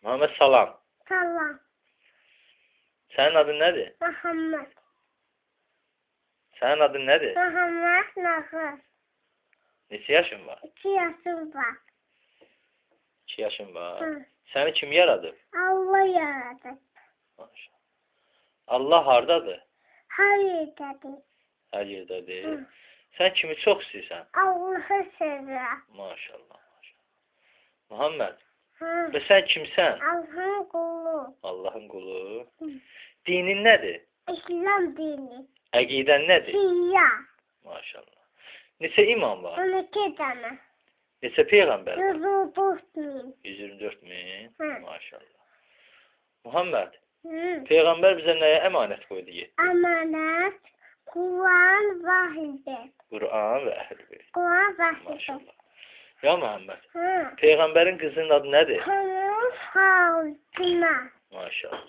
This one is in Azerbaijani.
Muhammed salam. Salam. Sənin adın nədir? Muhammed. Sənin adın nədir? Muhammed Nahır. Neçə yaşın var? 2 yaşım var. 2 yaşın var. Hı. Səni kim yaradıb? Allah yaradı. Maşallah. Allah hardadır? Her yerdedir. Hər yerdədir. Hı. Sən kimi çox istəyirsən? Allah'ı seviyor. Maşallah. Muhammed, Hı. və sən kimsən? Allah'ın kulu. Allahın qulu. Hı. Dinin nədir? İslam dini. Əqidən nədir? Şia. Maşallah. Neçə imam var? 12 tane. Neçə peyğəmbər var? 134 bin. 124 min. Hı. Maşallah. Muhammed, Hı. peyğəmbər bizə nəyə əmanət qoydu? Amanet. Kur'an vahidi. Quran və əhl-i. Kur'an vahidi. Maşallah. Ya Muhammed, Hı. peyğəmbərin qızının adı nədir? Hanım Fatima. Maşallah.